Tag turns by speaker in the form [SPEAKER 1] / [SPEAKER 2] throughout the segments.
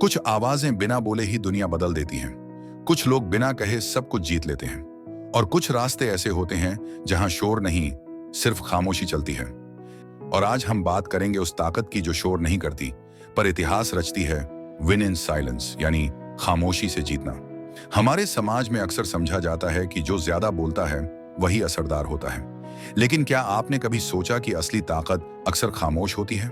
[SPEAKER 1] कुछ आवाजें बिना बोले ही दुनिया बदल देती हैं। कुछ लोग बिना कहे सब कुछ जीत लेते हैं और कुछ रास्ते ऐसे होते हैं जहां शोर नहीं, सिर्फ खामोशी चलती है। और आज हम बात करेंगे उस ताकत की जो शोर नहीं करती पर इतिहास रचती है, विन इन साइलेंस, यानी खामोशी से जीतना। हमारे समाज में अक्सर समझा जाता है कि जो ज्यादा बोलता है वही असरदार होता है, लेकिन क्या आपने कभी सोचा कि असली ताकत अक्सर खामोश होती है?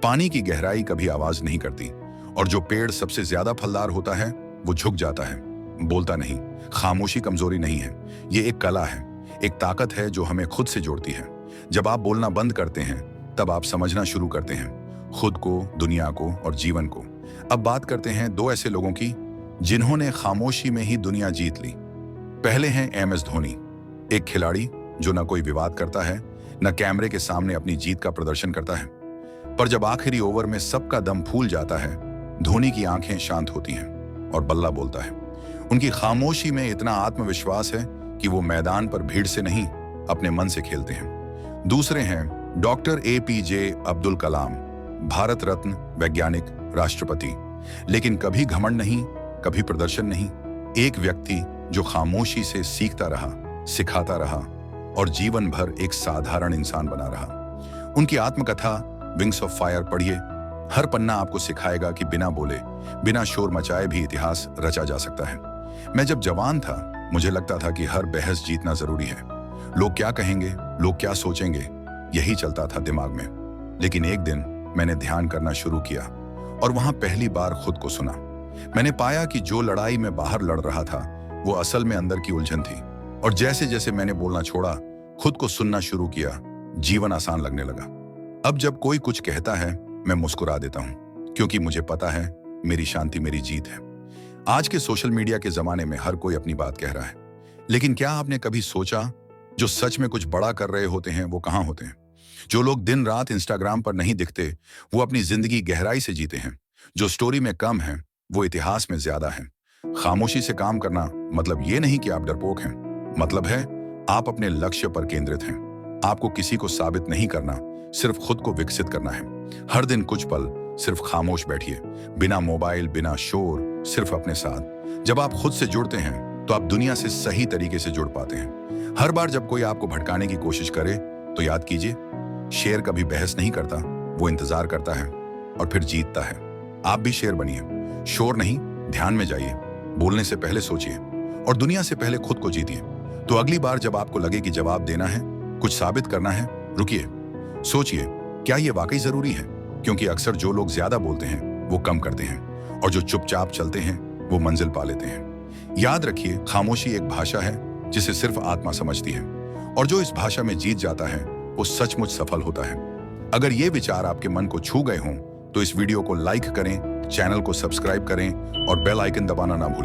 [SPEAKER 1] पानी की गहराई कभी आवाज नहीं करती और जो पेड़ सबसे ज्यादा फलदार होता है वो झुक जाता है, बोलता नहीं। खामोशी कमजोरी नहीं है, ये एक कला है, एक ताकत है जो हमें खुद से जोड़ती है। जब आप बोलना बंद करते हैं तब आप समझना शुरू करते हैं, खुद को, दुनिया को और जीवन को। अब बात करते हैं दो ऐसे लोगों की जिन्होंने खामोशी में ही दुनिया जीत ली। पहले हैं MS धोनी, एक खिलाड़ी जो न कोई विवाद करता है, न कैमरे के सामने अपनी जीत का प्रदर्शन करता है, पर जब आखिरी ओवर में सबका दम फूल जाता है, धोनी की आंखें शांत होती हैं और बल्ला बोलता है। उनकी खामोशी में इतना आत्मविश्वास है कि वो मैदान पर भीड़ से नहीं, अपने मन से खेलते हैं। दूसरे हैं डॉक्टर APJ अब्दुल कलाम, भारत रत्न, वैज्ञानिक, राष्ट्रपति, लेकिन कभी घमंड नहीं, कभी प्रदर्शन नहीं। एक व्यक्ति जो खामोशी से सीखता रहा, सिखाता रहा और जीवन भर एक साधारण इंसान बना रहा। उनकी आत्मकथा विंग्स ऑफ फायर पढ़िए। हर पन्ना आपको सिखाएगा कि बिना बोले, बिना शोर मचाए भी इतिहास रचा जा सकता है। मैं जब जवान था मुझे लगता था कि हर बहस जीतना जरूरी है। लोग क्या कहेंगे, लोग क्या सोचेंगे, यही चलता था दिमाग में। लेकिन एक दिन मैंने ध्यान करना शुरू किया और वहां पहली बार खुद को सुना। मैंने पाया कि जो लड़ाई मैं बाहर लड़ रहा था वो असल में अंदर की उलझन थी। और जैसे जैसे मैंने बोलना छोड़ा, खुद को सुनना शुरू किया, जीवन आसान लगने लगा। अब जब कोई कुछ कहता है मैं मुस्कुरा देता हूं, क्योंकि मुझे पता है मेरी शांति मेरी जीत है। आज के सोशल मीडिया के जमाने में हर कोई अपनी बात कह रहा है, लेकिन क्या आपने कभी सोचा जो सच में कुछ बड़ा कर रहे होते हैं वो कहां होते हैं? जो लोग दिन रात इंस्टाग्राम पर नहीं दिखते वो अपनी जिंदगी गहराई से जीते हैं। जो स्टोरी में कम है वो इतिहास में ज्यादा है। खामोशी से काम करना मतलब ये नहीं कि आप डरपोक हैं, मतलब है आप अपने लक्ष्य पर केंद्रित हैं। आपको किसी को साबित नहीं करना, सिर्फ खुद को विकसित करना है। हर दिन कुछ पल सिर्फ खामोश बैठिए, बिना मोबाइल, बिना शोर, सिर्फ अपने साथ। जब आप खुद से जुड़ते हैं तो आप दुनिया से सही तरीके से जुड़ पाते हैं। हर बार जब कोई आपको भटकाने की कोशिश करे तो याद कीजिए, शेर कभी बहस नहीं करता, वो इंतजार करता है और फिर जीतता है। आप भी शेर बनिए, शोर नहीं, ध्यान में जाइए, बोलने से पहले सोचिए और दुनिया से पहले खुद को जीतिए। तो अगली बार जब आपको लगे कि जवाब देना है, कुछ साबित करना है, रुकिए, सोचिए क्या ये वाकई जरूरी है? क्योंकि अक्सर जो लोग ज्यादा बोलते हैं वो कम करते हैं और जो चुपचाप चलते हैं वो मंजिल पा लेते हैं। याद रखिए, खामोशी एक भाषा है जिसे सिर्फ आत्मा समझती है और जो इस भाषा में जीत जाता है वो सचमुच सफल होता है। अगर ये विचार आपके मन को छू गए हों तो इस वीडियो को लाइक करें, चैनल को सब्सक्राइब करें और बेल आइकन दबाना ना भूलें।